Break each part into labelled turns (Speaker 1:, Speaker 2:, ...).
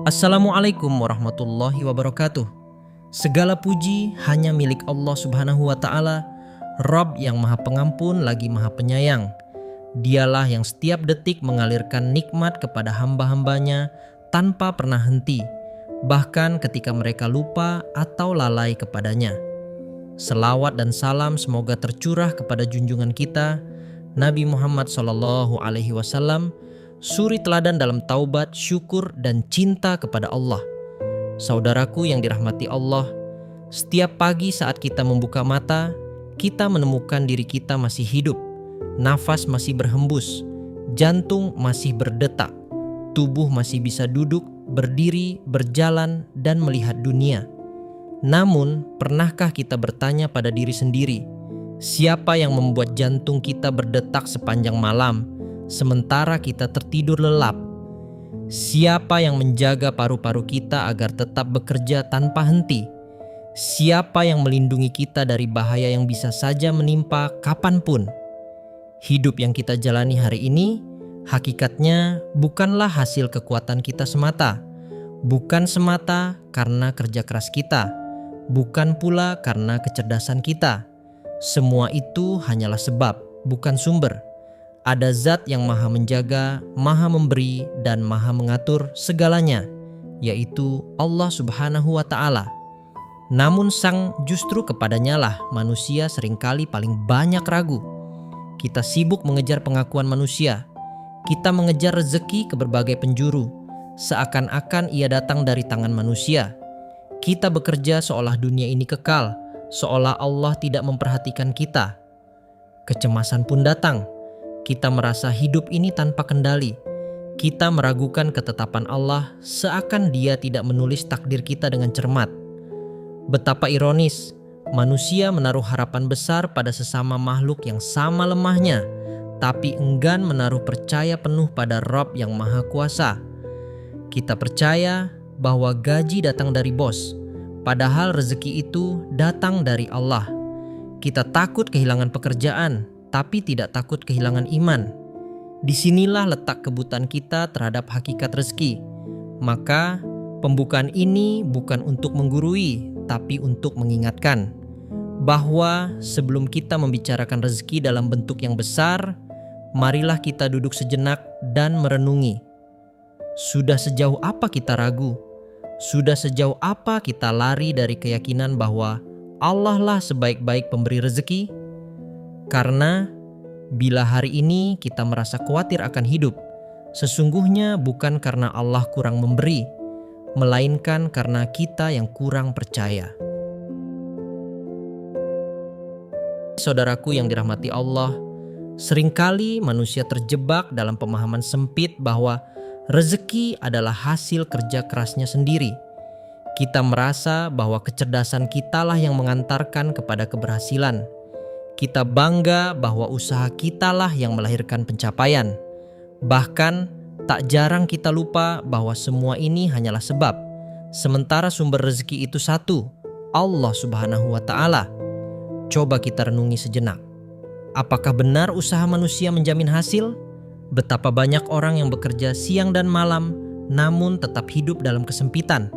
Speaker 1: Assalamualaikum warahmatullahi wabarakatuh. Segala puji hanya milik Allah Subhanahu wa Ta'ala, Rabb yang Maha Pengampun lagi Maha Penyayang. Dialah yang setiap detik mengalirkan nikmat kepada hamba-hambanya tanpa pernah henti, bahkan ketika mereka lupa atau lalai kepadanya. Selawat dan salam semoga tercurah kepada junjungan kita, Nabi Muhammad SAW, suri teladan dalam taubat, syukur, dan cinta kepada Allah. Saudaraku yang dirahmati Allah, setiap pagi saat kita membuka mata, kita menemukan diri kita masih hidup, nafas masih berhembus, jantung masih berdetak, tubuh masih bisa duduk, berdiri, berjalan, dan melihat dunia. Namun, pernahkah kita bertanya pada diri sendiri, siapa yang membuat jantung kita berdetak sepanjang malam, sementara kita tertidur lelap? Siapa yang menjaga paru-paru kita agar tetap bekerja tanpa henti? Siapa yang melindungi kita dari bahaya yang bisa saja menimpa kapanpun? Hidup yang kita jalani hari ini, hakikatnya bukanlah hasil kekuatan kita semata. Bukan semata karena kerja keras kita, bukan pula karena kecerdasan kita. Semua itu hanyalah sebab, bukan sumber. Ada zat yang maha menjaga, maha memberi, dan maha mengatur segalanya, yaitu Allah Subhanahu wa Ta'ala. Namun justru kepadanya lah manusia seringkali paling banyak ragu. Kita sibuk mengejar pengakuan manusia. Kita mengejar rezeki ke berbagai penjuru, seakan-akan ia datang dari tangan manusia. Kita bekerja seolah dunia ini kekal, seolah Allah tidak memperhatikan kita. Kecemasan pun datang. Kita merasa hidup ini tanpa kendali. Kita meragukan ketetapan Allah, seakan Dia tidak menulis takdir kita dengan cermat. Betapa ironis, manusia menaruh harapan besar pada sesama makhluk yang sama lemahnya, tapi enggan menaruh percaya penuh pada Rabb yang Maha Kuasa. Kita percaya bahwa gaji datang dari bos, padahal rezeki itu datang dari Allah. Kita takut kehilangan pekerjaan, tapi tidak takut kehilangan iman. Disinilah letak kebutaan kita terhadap hakikat rezeki. Maka pembukaan ini bukan untuk menggurui, tapi untuk mengingatkan bahwa sebelum kita membicarakan rezeki dalam bentuk yang besar, marilah kita duduk sejenak dan merenungi. Sudah sejauh apa kita ragu? Sudah sejauh apa kita lari dari keyakinan bahwa Allah lah sebaik-baik pemberi rezeki? Karena bila hari ini kita merasa khawatir akan hidup, sesungguhnya bukan karena Allah kurang memberi, melainkan karena kita yang kurang percaya. Saudaraku yang dirahmati Allah, seringkali manusia terjebak dalam pemahaman sempit bahwa rezeki adalah hasil kerja kerasnya sendiri. Kita merasa bahwa kecerdasan kitalah yang mengantarkan kepada keberhasilan. Kita bangga bahwa usaha kitalah yang melahirkan pencapaian. Bahkan tak jarang kita lupa bahwa semua ini hanyalah sebab, sementara sumber rezeki itu satu, Allah Subhanahu wa Ta'ala. Coba kita renungi sejenak. Apakah benar usaha manusia menjamin hasil? Betapa banyak orang yang bekerja siang dan malam, namun tetap hidup dalam kesempitan.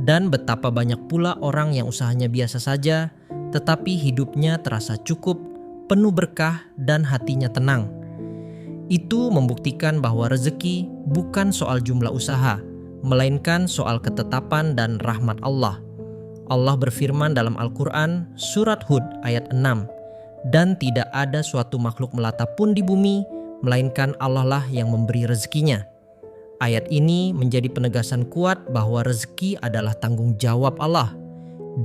Speaker 1: Dan betapa banyak pula orang yang usahanya biasa saja, tetapi hidupnya terasa cukup, penuh berkah, dan hatinya tenang. Itu membuktikan bahwa rezeki bukan soal jumlah usaha, melainkan soal ketetapan dan rahmat Allah. Allah berfirman dalam Al-Quran, surat Hud ayat 6, "Dan tidak ada suatu makhluk melata pun di bumi, melainkan Allah lah yang memberi rezekinya." Ayat ini menjadi penegasan kuat bahwa rezeki adalah tanggung jawab Allah.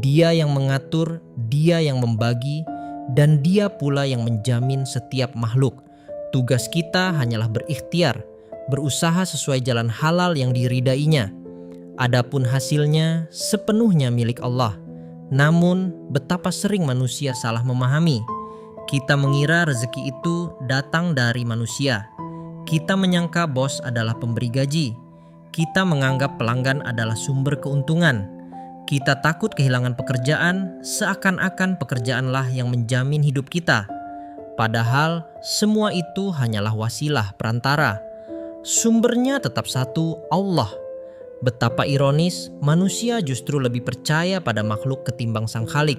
Speaker 1: Dia yang mengatur, Dia yang membagi, dan Dia pula yang menjamin setiap makhluk. Tugas kita hanyalah berikhtiar, berusaha sesuai jalan halal yang diridainya. Adapun hasilnya sepenuhnya milik Allah. Namun, betapa sering manusia salah memahami. Kita mengira rezeki itu datang dari manusia. Kita menyangka bos adalah pemberi gaji. Kita menganggap pelanggan adalah sumber keuntungan. Kita takut kehilangan pekerjaan, seakan-akan pekerjaanlah yang menjamin hidup kita. Padahal semua itu hanyalah wasilah perantara. Sumbernya tetap satu, Allah. Betapa ironis, manusia justru lebih percaya pada makhluk ketimbang Sang Khalik.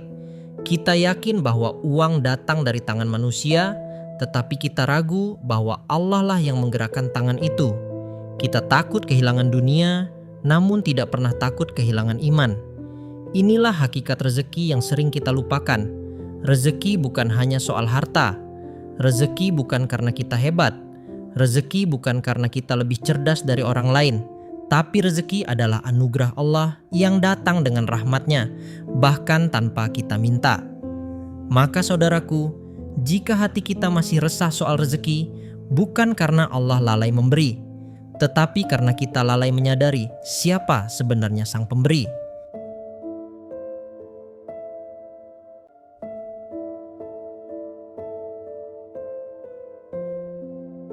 Speaker 1: Kita yakin bahwa uang datang dari tangan manusia, tetapi kita ragu bahwa Allah lah yang menggerakkan tangan itu. Kita takut kehilangan dunia, namun tidak pernah takut kehilangan iman. Inilah hakikat rezeki yang sering kita lupakan. Rezeki bukan hanya soal harta. Rezeki bukan karena kita hebat. Rezeki bukan karena kita lebih cerdas dari orang lain. Tapi rezeki adalah anugerah Allah yang datang dengan rahmatnya, bahkan tanpa kita minta. Maka saudaraku, jika hati kita masih resah soal rezeki, bukan karena Allah lalai memberi, tetapi karena kita lalai menyadari siapa sebenarnya Sang Pemberi.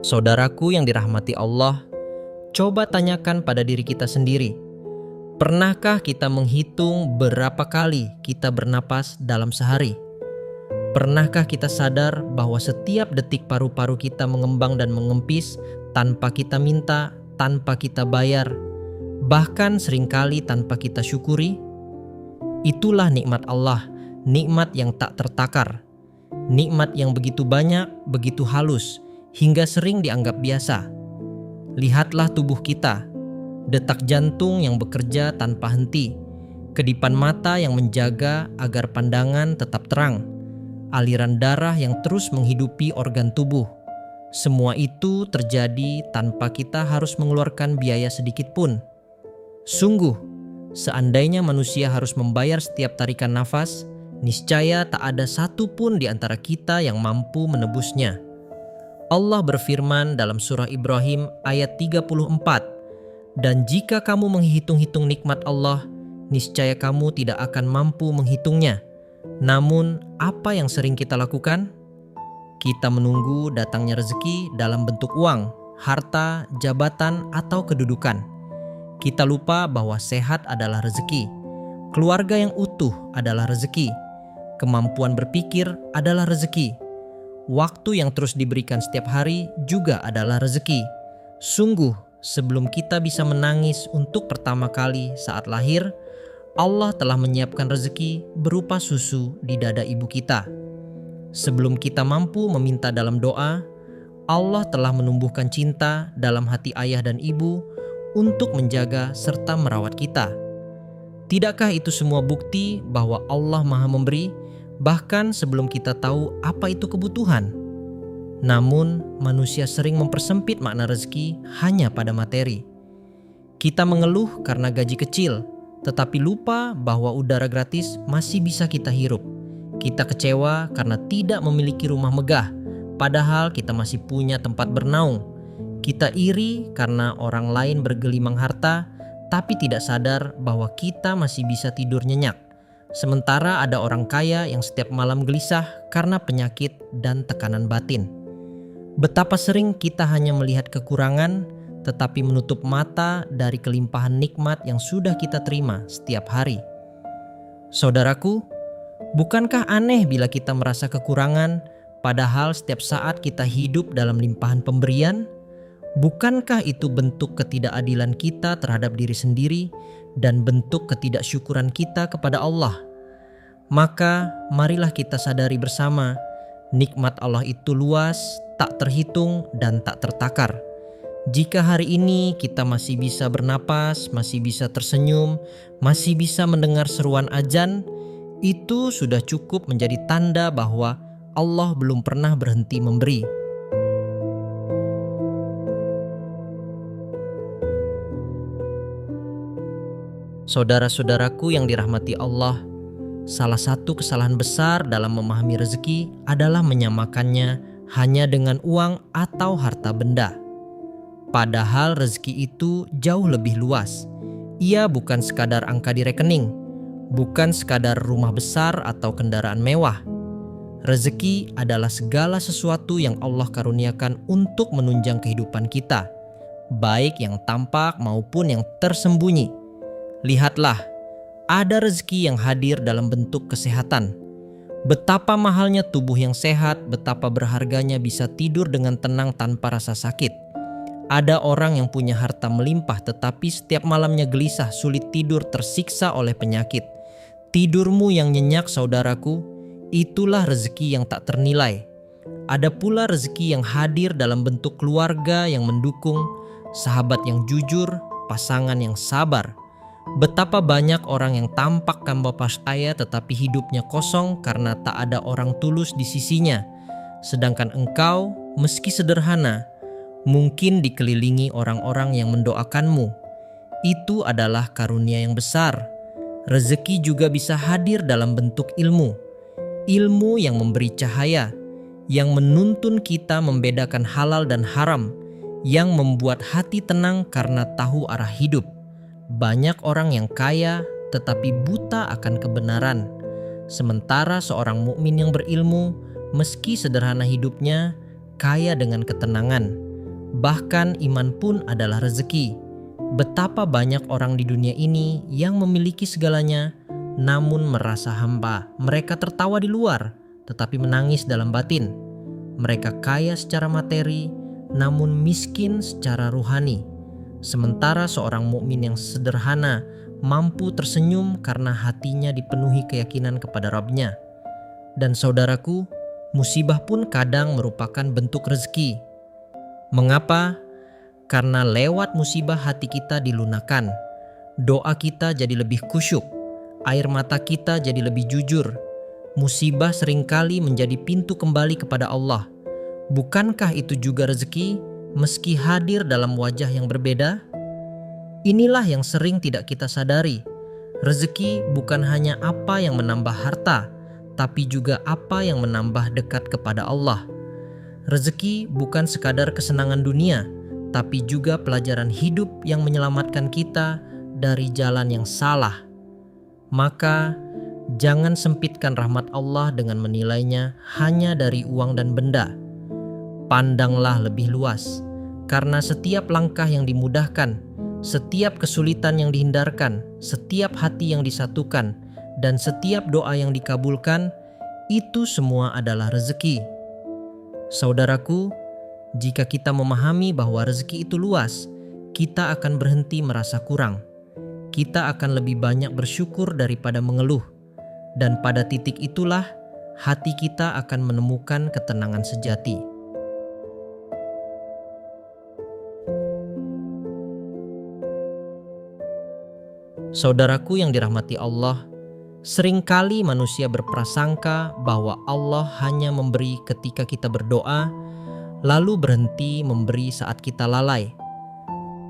Speaker 1: Saudaraku yang dirahmati Allah, coba tanyakan pada diri kita sendiri. Pernahkah kita menghitung berapa kali kita bernapas dalam sehari? Pernahkah kita sadar bahwa setiap detik paru-paru kita mengembang dan mengempis tanpa kita minta, tanpa kita bayar, bahkan seringkali tanpa kita syukuri? Itulah nikmat Allah, nikmat yang tak tertakar. Nikmat yang begitu banyak, begitu halus, hingga sering dianggap biasa. Lihatlah tubuh kita, detak jantung yang bekerja tanpa henti, kedipan mata yang menjaga agar pandangan tetap terang, aliran darah yang terus menghidupi organ tubuh. Semua itu terjadi tanpa kita harus mengeluarkan biaya sedikit pun. Sungguh, seandainya manusia harus membayar setiap tarikan nafas, niscaya tak ada satu pun di antara kita yang mampu menebusnya. Allah berfirman dalam surah Ibrahim ayat 34, "Dan jika kamu menghitung-hitung nikmat Allah, niscaya kamu tidak akan mampu menghitungnya." Namun, apa yang sering kita lakukan? Kita menunggu datangnya rezeki dalam bentuk uang, harta, jabatan, atau kedudukan. Kita lupa bahwa sehat adalah rezeki, keluarga yang utuh adalah rezeki, kemampuan berpikir adalah rezeki. Waktu yang terus diberikan setiap hari juga adalah rezeki. Sungguh, sebelum kita bisa menangis untuk pertama kali saat lahir, Allah telah menyiapkan rezeki berupa susu di dada ibu kita. Sebelum kita mampu meminta dalam doa, Allah telah menumbuhkan cinta dalam hati ayah dan ibu untuk menjaga serta merawat kita. Tidakkah itu semua bukti bahwa Allah Maha Memberi, bahkan sebelum kita tahu apa itu kebutuhan? Namun, manusia sering mempersempit makna rezeki hanya pada materi. Kita mengeluh karena gaji kecil, tetapi lupa bahwa udara gratis masih bisa kita hirup. Kita kecewa karena tidak memiliki rumah megah, padahal kita masih punya tempat bernaung. Kita iri karena orang lain bergelimang harta, tapi tidak sadar bahwa kita masih bisa tidur nyenyak. Sementara ada orang kaya yang setiap malam gelisah karena penyakit dan tekanan batin. Betapa sering kita hanya melihat kekurangan, tetapi menutup mata dari kelimpahan nikmat yang sudah kita terima setiap hari. Saudaraku, bukankah aneh bila kita merasa kekurangan, padahal setiap saat kita hidup dalam limpahan pemberian? Bukankah itu bentuk ketidakadilan kita terhadap diri sendiri dan bentuk ketidaksyukuran kita kepada Allah? Maka marilah kita sadari bersama, nikmat Allah itu luas, tak terhitung dan tak tertakar. Jika hari ini kita masih bisa bernapas, masih bisa tersenyum, masih bisa mendengar seruan azan, itu sudah cukup menjadi tanda bahwa Allah belum pernah berhenti memberi. Saudara-saudaraku yang dirahmati Allah, salah satu kesalahan besar dalam memahami rezeki adalah menyamakannya hanya dengan uang atau harta benda. Padahal rezeki itu jauh lebih luas. Ia bukan sekadar angka di rekening, bukan sekadar rumah besar atau kendaraan mewah. Rezeki adalah segala sesuatu yang Allah karuniakan untuk menunjang kehidupan kita, baik yang tampak maupun yang tersembunyi. Lihatlah, ada rezeki yang hadir dalam bentuk kesehatan. Betapa mahalnya tubuh yang sehat, betapa berharganya bisa tidur dengan tenang tanpa rasa sakit. Ada orang yang punya harta melimpah tetapi setiap malamnya gelisah, sulit tidur, tersiksa oleh penyakit. Tidurmu yang nyenyak, saudaraku, itulah rezeki yang tak ternilai. Ada pula rezeki yang hadir dalam bentuk keluarga yang mendukung, sahabat yang jujur, pasangan yang sabar. Betapa banyak orang yang tampak tanpa pasaya tetapi hidupnya kosong karena tak ada orang tulus di sisinya. Sedangkan engkau, meski sederhana, mungkin dikelilingi orang-orang yang mendoakanmu. Itu adalah karunia yang besar. Rezeki juga bisa hadir dalam bentuk ilmu. Ilmu yang memberi cahaya, yang menuntun kita membedakan halal dan haram, yang membuat hati tenang karena tahu arah hidup. Banyak orang yang kaya tetapi buta akan kebenaran. Sementara seorang mukmin yang berilmu, meski sederhana hidupnya, kaya dengan ketenangan. Bahkan iman pun adalah rezeki. Betapa banyak orang di dunia ini yang memiliki segalanya namun merasa hampa. Mereka tertawa di luar tetapi menangis dalam batin. Mereka kaya secara materi namun miskin secara ruhani. Sementara seorang mukmin yang sederhana mampu tersenyum karena hatinya dipenuhi keyakinan kepada Rabb-Nya. Dan saudaraku, musibah pun kadang merupakan bentuk rezeki. Mengapa? Karena lewat musibah hati kita dilunakkan. Doa kita jadi lebih khusyuk. Air mata kita jadi lebih jujur. Musibah seringkali menjadi pintu kembali kepada Allah. Bukankah itu juga rezeki meski hadir dalam wajah yang berbeda? Inilah yang sering tidak kita sadari. Rezeki bukan hanya apa yang menambah harta, tapi juga apa yang menambah dekat kepada Allah. Rezeki bukan sekadar kesenangan dunia, tapi juga pelajaran hidup yang menyelamatkan kita dari jalan yang salah. Maka, jangan sempitkan rahmat Allah dengan menilainya hanya dari uang dan benda. Pandanglah lebih luas, karena setiap langkah yang dimudahkan, setiap kesulitan yang dihindarkan, setiap hati yang disatukan, dan setiap doa yang dikabulkan, itu semua adalah rezeki. Saudaraku, jika kita memahami bahwa rezeki itu luas, kita akan berhenti merasa kurang. Kita akan lebih banyak bersyukur daripada mengeluh. Dan pada titik itulah, hati kita akan menemukan ketenangan sejati. Saudaraku yang dirahmati Allah, seringkali manusia berprasangka bahwa Allah hanya memberi ketika kita berdoa, lalu berhenti memberi saat kita lalai.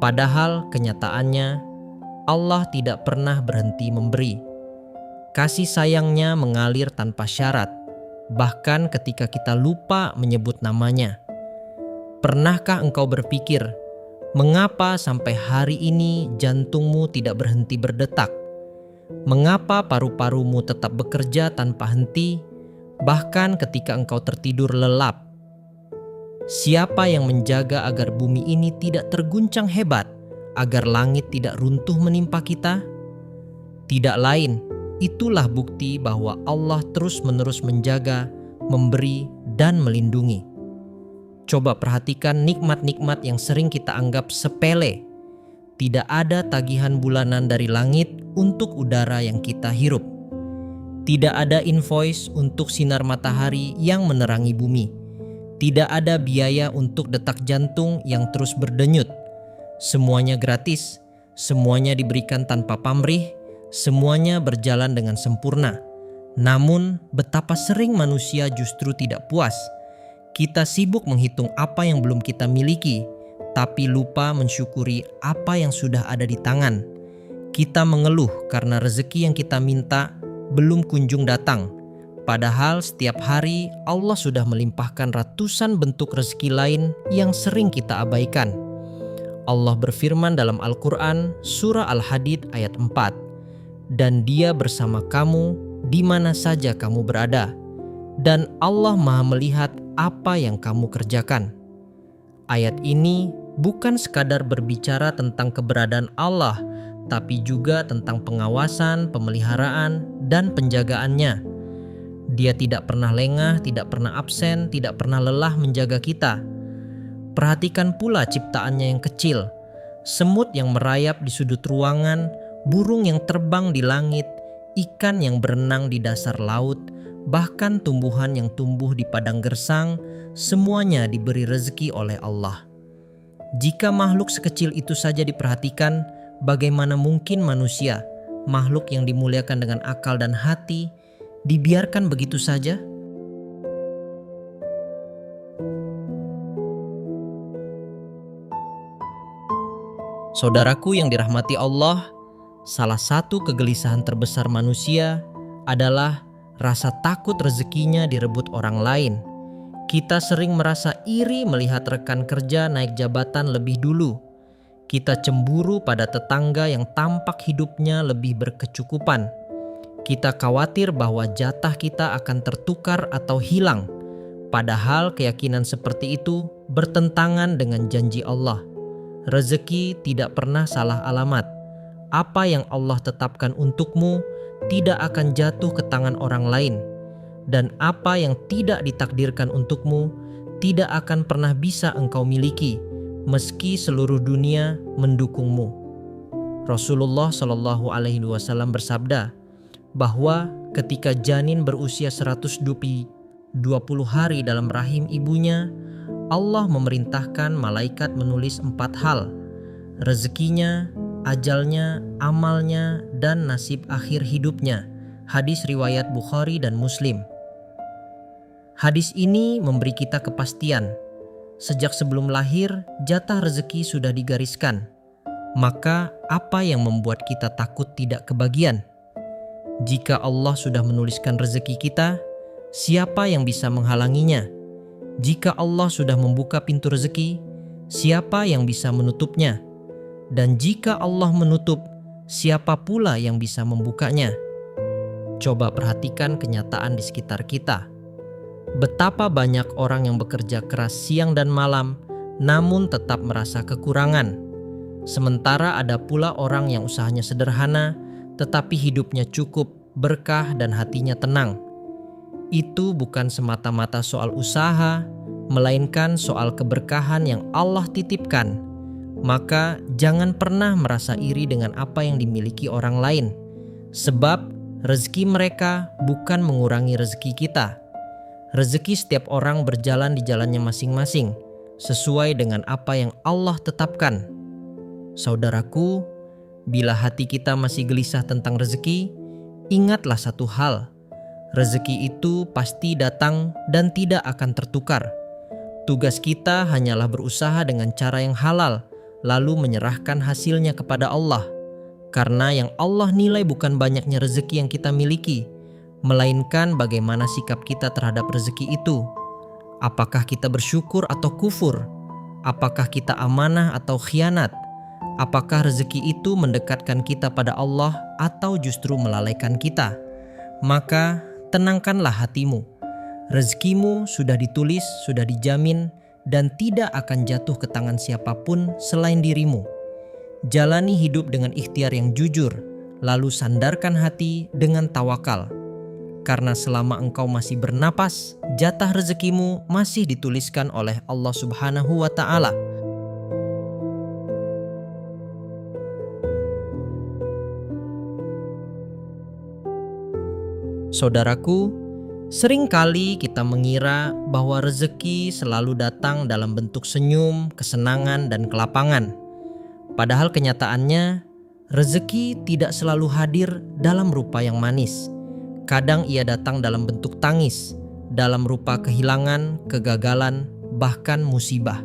Speaker 1: Padahal kenyataannya, Allah tidak pernah berhenti memberi. Kasih sayangnya mengalir tanpa syarat, bahkan ketika kita lupa menyebut namanya. Pernahkah engkau berpikir, mengapa sampai hari ini jantungmu tidak berhenti berdetak? Mengapa paru-parumu tetap bekerja tanpa henti, bahkan ketika engkau tertidur lelap? Siapa yang menjaga agar bumi ini tidak terguncang hebat, agar langit tidak runtuh menimpa kita? Tidak lain, itulah bukti bahwa Allah terus-menerus menjaga, memberi, dan melindungi. Coba perhatikan nikmat-nikmat yang sering kita anggap sepele. Tidak ada tagihan bulanan dari langit untuk udara yang kita hirup. Tidak ada invoice untuk sinar matahari yang menerangi bumi. Tidak ada biaya untuk detak jantung yang terus berdenyut. Semuanya gratis, semuanya diberikan tanpa pamrih, semuanya berjalan dengan sempurna. Namun, betapa sering manusia justru tidak puas. Kita sibuk menghitung apa yang belum kita miliki, tapi lupa mensyukuri apa yang sudah ada di tangan. Kita mengeluh karena rezeki yang kita minta belum kunjung datang. Padahal setiap hari Allah sudah melimpahkan ratusan bentuk rezeki lain yang sering kita abaikan. Allah berfirman dalam Al-Quran, surah Al-Hadid ayat 4, "Dan Dia bersama kamu di mana saja kamu berada, dan Allah Maha melihat apa yang kamu kerjakan." Ayat ini bukan sekadar berbicara tentang keberadaan Allah, tapi juga tentang pengawasan, pemeliharaan, dan penjagaannya. Dia tidak pernah lengah, tidak pernah absen, tidak pernah lelah menjaga kita. Perhatikan pula ciptaannya yang kecil, semut yang merayap di sudut ruangan, burung yang terbang di langit, ikan yang berenang di dasar laut, bahkan tumbuhan yang tumbuh di padang gersang, semuanya diberi rezeki oleh Allah. Jika makhluk sekecil itu saja diperhatikan, bagaimana mungkin manusia, makhluk yang dimuliakan dengan akal dan hati, dibiarkan begitu saja? Saudaraku yang dirahmati Allah, salah satu kegelisahan terbesar manusia adalah rasa takut rezekinya direbut orang lain. Kita sering merasa iri melihat rekan kerja naik jabatan lebih dulu. Kita cemburu pada tetangga yang tampak hidupnya lebih berkecukupan. Kita khawatir bahwa jatah kita akan tertukar atau hilang. Padahal keyakinan seperti itu bertentangan dengan janji Allah. Rezeki tidak pernah salah alamat. Apa yang Allah tetapkan untukmu tidak akan jatuh ke tangan orang lain. Dan apa yang tidak ditakdirkan untukmu tidak akan pernah bisa engkau miliki, meski seluruh dunia mendukungmu. Rasulullah SAW bersabda bahwa ketika janin berusia 120 hari dalam rahim ibunya, Allah memerintahkan malaikat menulis 4 hal: rezekinya, ajalnya, amalnya, dan nasib akhir hidupnya. Hadis riwayat Bukhari dan Muslim. Hadis ini memberi kita kepastian. Sejak sebelum lahir, jatah rezeki sudah digariskan. Maka apa yang membuat kita takut tidak kebagian? Jika Allah sudah menuliskan rezeki kita, siapa yang bisa menghalanginya? Jika Allah sudah membuka pintu rezeki, siapa yang bisa menutupnya? Dan jika Allah menutup, siapa pula yang bisa membukanya? Coba perhatikan kenyataan di sekitar kita. Betapa banyak orang yang bekerja keras siang dan malam, namun tetap merasa kekurangan. Sementara ada pula orang yang usahanya sederhana, tetapi hidupnya cukup, berkah, dan hatinya tenang. Itu bukan semata-mata soal usaha, melainkan soal keberkahan yang Allah titipkan. Maka jangan pernah merasa iri dengan apa yang dimiliki orang lain. Sebab rezeki mereka bukan mengurangi rezeki kita. Rezeki setiap orang berjalan di jalannya masing-masing, sesuai dengan apa yang Allah tetapkan. Saudaraku, bila hati kita masih gelisah tentang rezeki, ingatlah satu hal. Rezeki itu pasti datang dan tidak akan tertukar. Tugas kita hanyalah berusaha dengan cara yang halal, lalu menyerahkan hasilnya kepada Allah. Karena yang Allah nilai bukan banyaknya rezeki yang kita miliki, melainkan bagaimana sikap kita terhadap rezeki itu. Apakah kita bersyukur atau kufur? Apakah kita amanah atau khianat? Apakah rezeki itu mendekatkan kita pada Allah atau justru melalaikan kita? Maka tenangkanlah hatimu. Rezekimu sudah ditulis, sudah dijamin, dan tidak akan jatuh ke tangan siapapun selain dirimu. Jalani hidup dengan ikhtiar yang jujur, lalu sandarkan hati dengan tawakal. Karena selama engkau masih bernapas, jatah rezekimu masih dituliskan oleh Allah Subhanahu wa Ta'ala. Saudaraku, seringkali kita mengira bahwa rezeki selalu datang dalam bentuk senyum, kesenangan, dan kelapangan. Padahal kenyataannya, rezeki tidak selalu hadir dalam rupa yang manis. Kadang ia datang dalam bentuk tangis, dalam rupa kehilangan, kegagalan, bahkan musibah.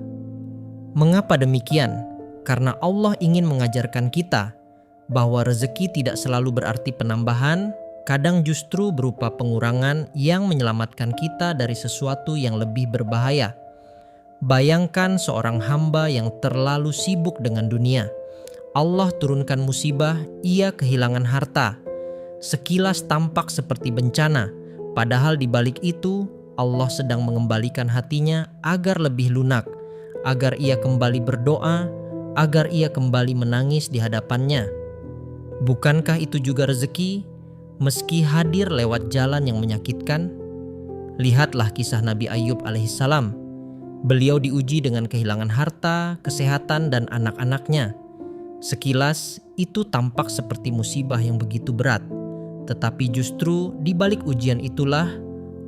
Speaker 1: Mengapa demikian? Karena Allah ingin mengajarkan kita bahwa rezeki tidak selalu berarti penambahan, kadang justru berupa pengurangan yang menyelamatkan kita dari sesuatu yang lebih berbahaya. Bayangkan seorang hamba yang terlalu sibuk dengan dunia. Allah turunkan musibah, ia kehilangan harta. Sekilas tampak seperti bencana, padahal di balik itu Allah sedang mengembalikan hatinya agar lebih lunak, agar ia kembali berdoa, agar ia kembali menangis di hadapannya. Bukankah itu juga rezeki? Meski hadir lewat jalan yang menyakitkan. Lihatlah kisah Nabi Ayub alaihissalam. Beliau diuji dengan kehilangan harta, kesehatan, dan anak-anaknya. Sekilas itu tampak seperti musibah yang begitu berat, tetapi justru di balik ujian itulah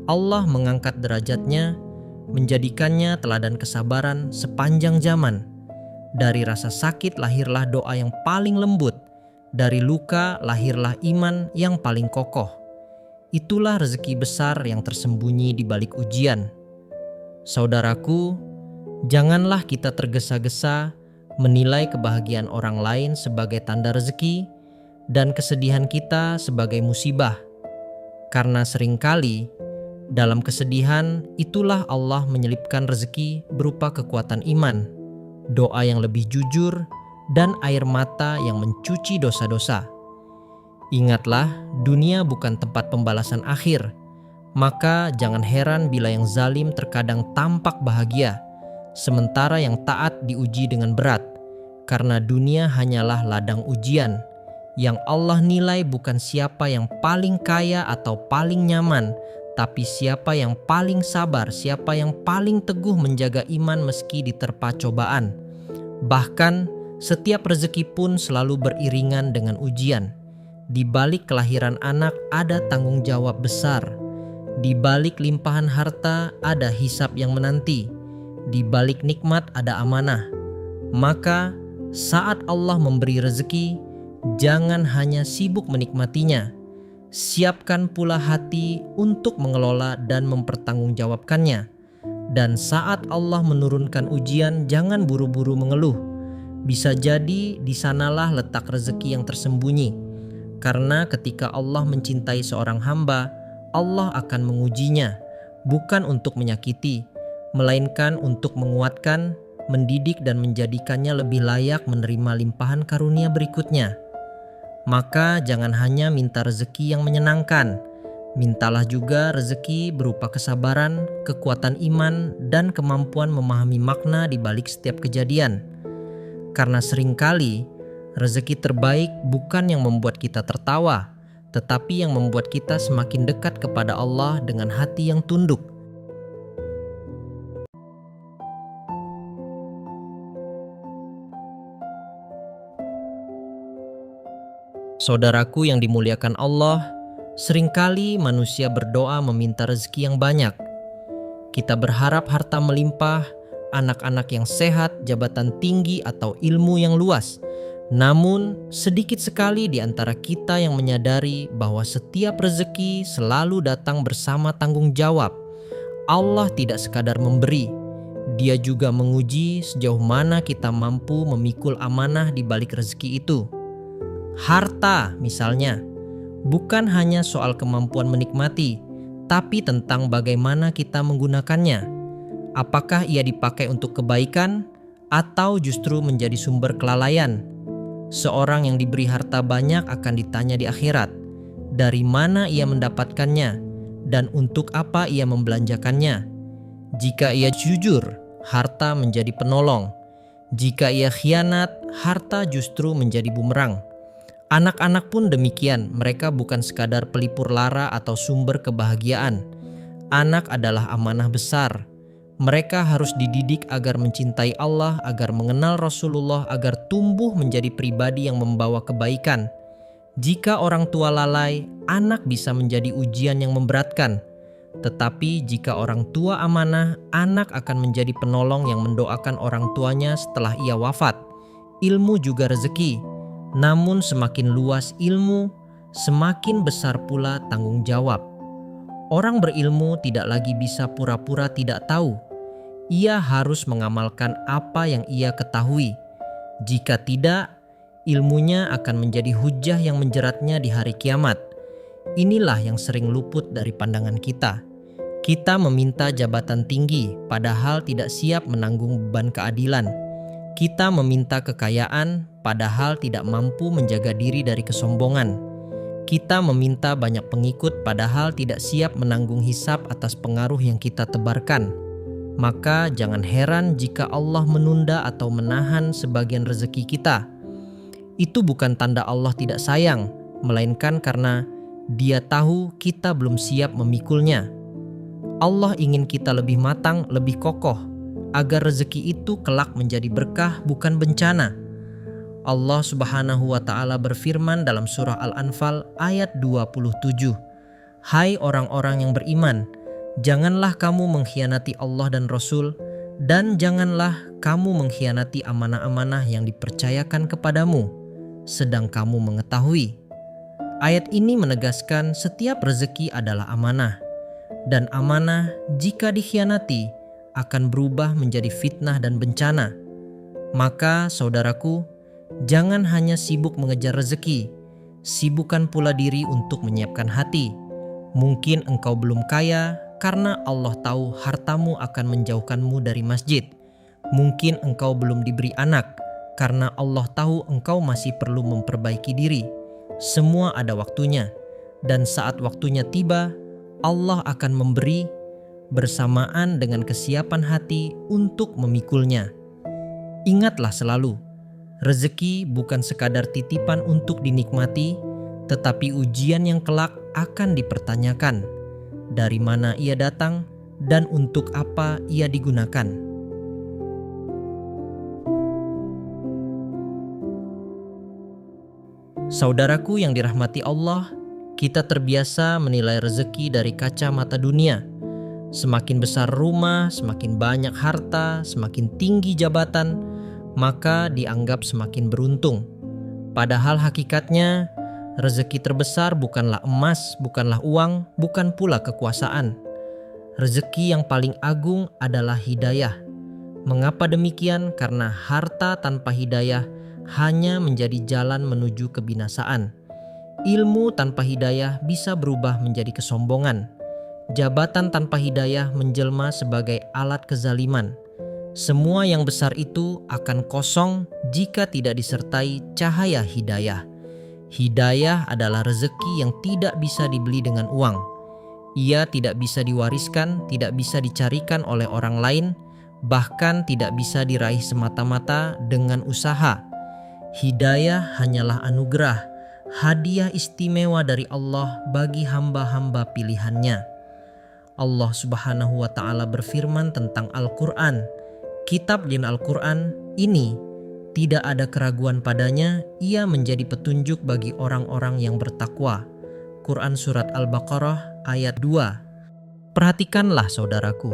Speaker 1: Allah mengangkat derajatnya, menjadikannya teladan kesabaran sepanjang zaman. Dari rasa sakit lahirlah doa yang paling lembut, dari luka lahirlah iman yang paling kokoh. Itulah rezeki besar yang tersembunyi di balik ujian. Saudaraku, janganlah kita tergesa-gesa menilai kebahagiaan orang lain sebagai tanda rezeki dan kesedihan kita sebagai musibah. Karena seringkali dalam kesedihan itulah Allah menyelipkan rezeki berupa kekuatan iman, doa yang lebih jujur, dan air mata yang mencuci dosa-dosa. Ingatlah, dunia bukan tempat pembalasan akhir. Maka jangan heran bila yang zalim terkadang tampak bahagia, sementara yang taat diuji dengan berat. Karena dunia hanyalah ladang ujian. Yang Allah nilai bukan siapa yang paling kaya atau paling nyaman, tapi siapa yang paling sabar, siapa yang paling teguh menjaga iman meski diterpa cobaan. Bahkan setiap rezeki pun selalu beriringan dengan ujian. Di balik kelahiran anak ada tanggung jawab besar. Di balik limpahan harta ada hisab yang menanti. Di balik nikmat ada amanah. Maka saat Allah memberi rezeki, jangan hanya sibuk menikmatinya. Siapkan pula hati untuk mengelola dan mempertanggungjawabkannya. Dan saat Allah menurunkan ujian, jangan buru-buru mengeluh. Bisa jadi di sanalah letak rezeki yang tersembunyi. Karena ketika Allah mencintai seorang hamba, Allah akan mengujinya, bukan untuk menyakiti, melainkan untuk menguatkan, mendidik dan menjadikannya lebih layak menerima limpahan karunia berikutnya. Maka jangan hanya minta rezeki yang menyenangkan, mintalah juga rezeki berupa kesabaran, kekuatan iman, dan kemampuan memahami makna di balik setiap kejadian. Karena seringkali rezeki terbaik bukan yang membuat kita tertawa, tetapi yang membuat kita semakin dekat kepada Allah dengan hati yang tunduk. Saudaraku yang dimuliakan Allah, seringkali manusia berdoa meminta rezeki yang banyak. Kita berharap harta melimpah, anak-anak yang sehat, jabatan tinggi, atau ilmu yang luas. Namun, sedikit sekali di antara kita yang menyadari bahwa setiap rezeki selalu datang bersama tanggung jawab. Allah tidak sekadar memberi, Dia juga menguji sejauh mana kita mampu memikul amanah di balik rezeki itu. Harta, misalnya, bukan hanya soal kemampuan menikmati, tapi tentang bagaimana kita menggunakannya. Apakah ia dipakai untuk kebaikan atau justru menjadi sumber kelalaian? Seorang yang diberi harta banyak akan ditanya di akhirat, dari mana ia mendapatkannya dan untuk apa ia membelanjakannya. Jika ia jujur, harta menjadi penolong. Jika ia khianat, harta justru menjadi bumerang. Anak-anak pun demikian, mereka bukan sekadar pelipur lara atau sumber kebahagiaan. Anak adalah amanah besar. Mereka harus dididik agar mencintai Allah, agar mengenal Rasulullah, agar tumbuh menjadi pribadi yang membawa kebaikan. Jika orang tua lalai, anak bisa menjadi ujian yang memberatkan. Tetapi jika orang tua amanah, anak akan menjadi penolong yang mendoakan orang tuanya setelah ia wafat. Ilmu juga rezeki. Namun semakin luas ilmu, semakin besar pula tanggung jawab. Orang berilmu tidak lagi bisa pura-pura tidak tahu. Ia harus mengamalkan apa yang ia ketahui. Jika tidak, ilmunya akan menjadi hujah yang menjeratnya di hari kiamat. Inilah yang sering luput dari pandangan kita. Kita meminta jabatan tinggi, padahal tidak siap menanggung beban keadilan. Kita meminta kekayaan, padahal tidak mampu menjaga diri dari kesombongan. Kita meminta banyak pengikut, padahal tidak siap menanggung hisab atas pengaruh yang kita tebarkan. Maka jangan heran jika Allah menunda atau menahan sebagian rezeki kita. Itu bukan tanda Allah tidak sayang, melainkan karena Dia tahu kita belum siap memikulnya. Allah ingin kita lebih matang, lebih kokoh, agar rezeki itu kelak menjadi berkah bukan bencana. Allah Subhanahu wa Ta'ala berfirman dalam surah Al-Anfal ayat 27, "Hai orang-orang yang beriman, janganlah kamu mengkhianati Allah dan Rasul, dan janganlah kamu mengkhianati amanah-amanah yang dipercayakan kepadamu, sedang kamu mengetahui." Ayat ini menegaskan setiap rezeki adalah amanah, dan amanah jika dikhianati akan berubah menjadi fitnah dan bencana. Maka saudaraku, jangan hanya sibuk mengejar rezeki, sibukkan pula diri untuk menyiapkan hati. Mungkin engkau belum kaya karena Allah tahu hartamu akan menjauhkanmu dari masjid. Mungkin engkau belum diberi anak karena Allah tahu engkau masih perlu memperbaiki diri. Semua ada waktunya, dan saat waktunya tiba, Allah akan memberi bersamaan dengan kesiapan hati untuk memikulnya. Ingatlah selalu, rezeki bukan sekadar titipan untuk dinikmati, tetapi ujian yang kelak akan dipertanyakan. Dari mana ia datang dan untuk apa ia digunakan. Saudaraku yang dirahmati Allah, kita terbiasa menilai rezeki dari kacamata dunia. Semakin besar rumah, semakin banyak harta, semakin tinggi jabatan, maka dianggap semakin beruntung. Padahal hakikatnya, rezeki terbesar bukanlah emas, bukanlah uang, bukan pula kekuasaan. Rezeki yang paling agung adalah hidayah. Mengapa demikian? Karena harta tanpa hidayah hanya menjadi jalan menuju kebinasaan. Ilmu tanpa hidayah bisa berubah menjadi kesombongan. Jabatan tanpa hidayah menjelma sebagai alat kezaliman. Semua yang besar itu akan kosong jika tidak disertai cahaya hidayah. Hidayah adalah rezeki yang tidak bisa dibeli dengan uang. Ia tidak bisa diwariskan, tidak bisa dicarikan oleh orang lain, bahkan tidak bisa diraih semata-mata dengan usaha. Hidayah hanyalah anugerah, hadiah istimewa dari Allah bagi hamba-hamba pilihannya. Allah Subhanahu wa Ta'ala berfirman tentang Al-Quran. Kitab din Al-Quran ini tidak ada keraguan padanya, ia menjadi petunjuk bagi orang-orang yang bertakwa. Quran Surat Al-Baqarah ayat 2. Perhatikanlah saudaraku,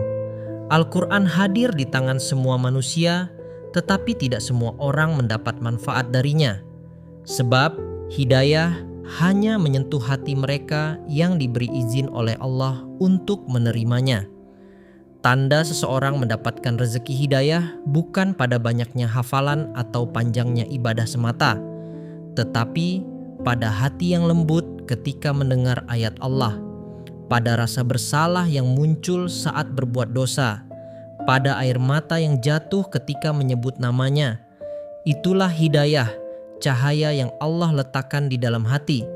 Speaker 1: Al-Quran hadir di tangan semua manusia, tetapi tidak semua orang mendapat manfaat darinya. Sebab hidayah hanya menyentuh hati mereka yang diberi izin oleh Allah untuk menerimanya. Tanda seseorang mendapatkan rezeki hidayah bukan pada banyaknya hafalan atau panjangnya ibadah semata, tetapi pada hati yang lembut ketika mendengar ayat Allah, pada rasa bersalah yang muncul saat berbuat dosa, pada air mata yang jatuh ketika menyebut namanya. Itulah hidayah, cahaya yang Allah letakkan di dalam hati.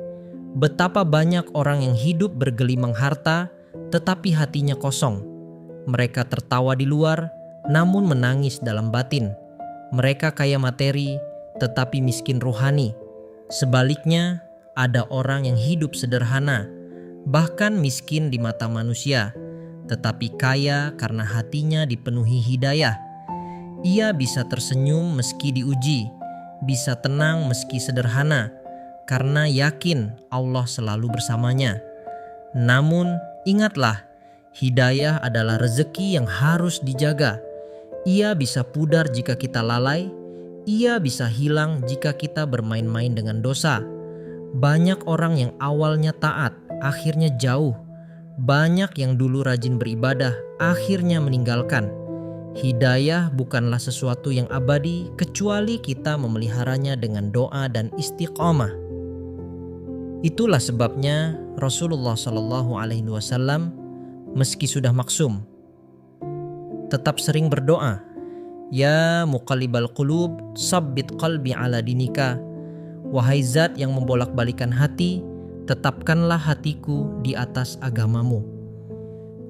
Speaker 1: Betapa banyak orang yang hidup bergelimang harta, tetapi hatinya kosong. Mereka tertawa di luar, namun menangis dalam batin. Mereka kaya materi, tetapi miskin rohani. Sebaliknya, ada orang yang hidup sederhana, bahkan miskin di mata manusia, tetapi kaya karena hatinya dipenuhi hidayah. Ia bisa tersenyum meski diuji, bisa tenang meski sederhana, karena yakin Allah selalu bersamanya. Namun ingatlah, hidayah adalah rezeki yang harus dijaga. Ia bisa pudar jika kita lalai, ia bisa hilang jika kita bermain-main dengan dosa. Banyak orang yang awalnya taat, akhirnya jauh. Banyak yang dulu rajin beribadah, akhirnya meninggalkan. Hidayah bukanlah sesuatu yang abadi kecuali kita memeliharanya dengan doa dan istiqomah. Itulah sebabnya Rasulullah SAW meski sudah maksum, tetap sering berdoa, "Ya muqallibal qulub, sabbit qalbi ala dinika." Wahai zat yang membolak-balikan hati, tetapkanlah hatiku di atas agamamu.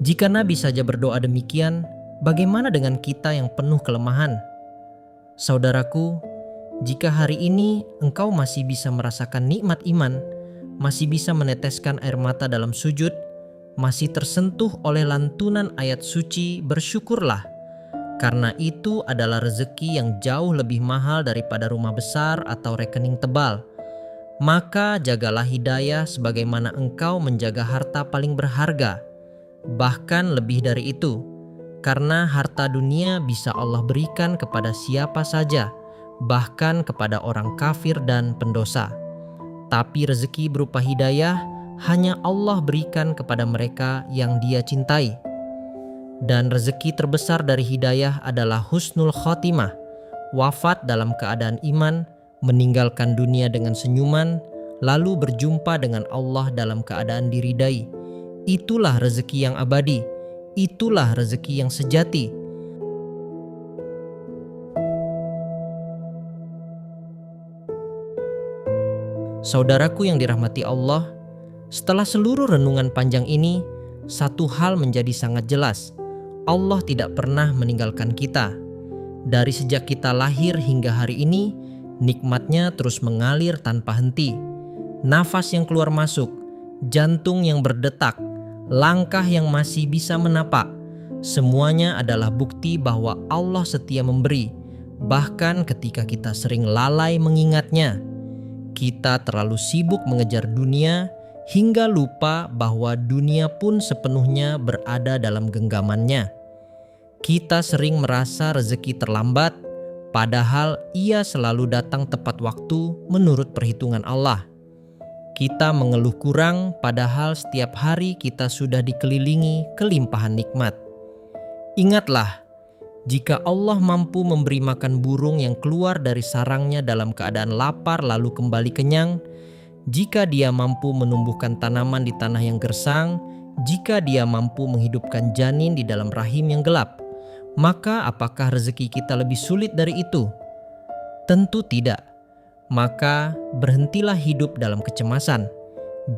Speaker 1: Jika Nabi saja berdoa demikian, bagaimana dengan kita yang penuh kelemahan? Saudaraku, jika hari ini engkau masih bisa merasakan nikmat iman, masih bisa meneteskan air mata dalam sujud, masih tersentuh oleh lantunan ayat suci, bersyukurlah. karena itu adalah rezeki yang jauh lebih mahal daripada rumah besar atau rekening tebal. Maka jagalah hidayah sebagaimana engkau menjaga harta paling berharga, bahkan lebih dari itu, karena harta dunia bisa Allah berikan kepada siapa saja, bahkan kepada orang kafir dan pendosa. Tapi rezeki berupa hidayah hanya Allah berikan kepada mereka yang Dia cintai. Dan rezeki terbesar dari hidayah adalah husnul khotimah, wafat dalam keadaan iman, meninggalkan dunia dengan senyuman, lalu berjumpa dengan Allah dalam keadaan diridai. Itulah rezeki yang abadi, itulah rezeki yang sejati. Saudaraku yang dirahmati Allah, setelah seluruh renungan panjang ini, satu hal menjadi sangat jelas. Allah tidak pernah meninggalkan kita. Dari sejak kita lahir hingga hari ini, nikmatnya terus mengalir tanpa henti. Nafas yang keluar masuk, jantung yang berdetak, langkah yang masih bisa menapak, semuanya adalah bukti bahwa Allah setia memberi. Bahkan ketika kita sering lalai mengingatnya, kita terlalu sibuk mengejar dunia hingga lupa bahwa dunia pun sepenuhnya berada dalam genggamannya. Kita sering merasa rezeki terlambat, padahal ia selalu datang tepat waktu menurut perhitungan Allah. Kita mengeluh kurang, padahal setiap hari kita sudah dikelilingi kelimpahan nikmat. Ingatlah, jika Allah mampu memberi makan burung yang keluar dari sarangnya dalam keadaan lapar lalu kembali kenyang, jika Dia mampu menumbuhkan tanaman di tanah yang gersang, jika Dia mampu menghidupkan janin di dalam rahim yang gelap, maka apakah rezeki kita lebih sulit dari itu? Tentu tidak. Maka berhentilah hidup dalam kecemasan.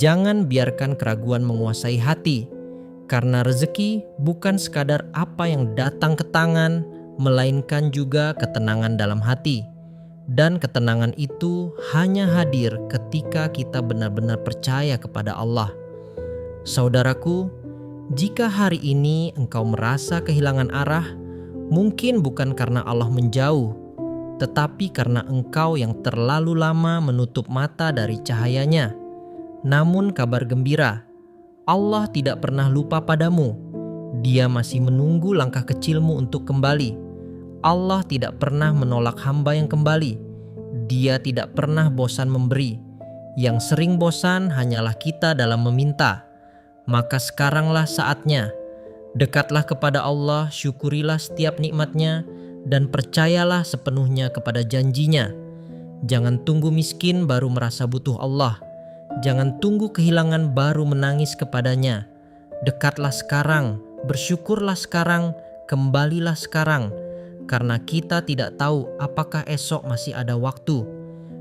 Speaker 1: Jangan biarkan keraguan menguasai hati, karena rezeki bukan sekadar apa yang datang ke tangan, melainkan juga ketenangan dalam hati. Dan ketenangan itu hanya hadir ketika kita benar-benar percaya kepada Allah. Saudaraku, jika hari ini engkau merasa kehilangan arah, mungkin bukan karena Allah menjauh, tetapi karena engkau yang terlalu lama menutup mata dari cahayanya. Namun kabar gembira, Allah tidak pernah lupa padamu. Dia masih menunggu langkah kecilmu untuk kembali. Allah tidak pernah menolak hamba yang kembali. Dia tidak pernah bosan memberi. Yang sering bosan hanyalah kita dalam meminta. Maka sekaranglah saatnya. Dekatlah kepada Allah, syukurilah setiap nikmatnya, dan percayalah sepenuhnya kepada janjinya. Jangan tunggu miskin baru merasa butuh Allah. Jangan tunggu kehilangan baru menangis kepadanya. Dekatlah sekarang, bersyukurlah sekarang, kembalilah sekarang. Karena kita tidak tahu apakah esok masih ada waktu.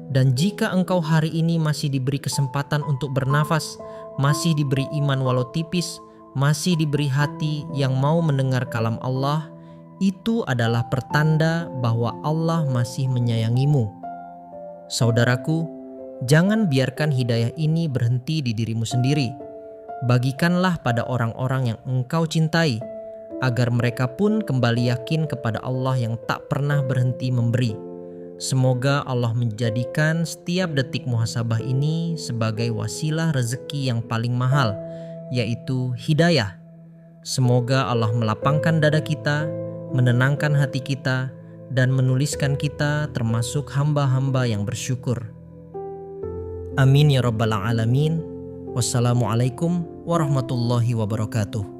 Speaker 1: Dan jika engkau hari ini masih diberi kesempatan untuk bernafas, masih diberi iman walau tipis, masih diberi hati yang mau mendengar kalam Allah, itu adalah pertanda bahwa Allah masih menyayangimu. Saudaraku, jangan biarkan hidayah ini berhenti di dirimu sendiri. Bagikanlah pada orang-orang yang engkau cintai, agar mereka pun kembali yakin kepada Allah yang tak pernah berhenti memberi. Semoga Allah menjadikan setiap detik muhasabah ini sebagai wasilah rezeki yang paling mahal, yaitu hidayah. Semoga Allah melapangkan dada kita, menenangkan hati kita, dan menuliskan kita termasuk hamba-hamba yang bersyukur. Amin ya rabbal alamin. Wassalamualaikum warahmatullahi wabarakatuh.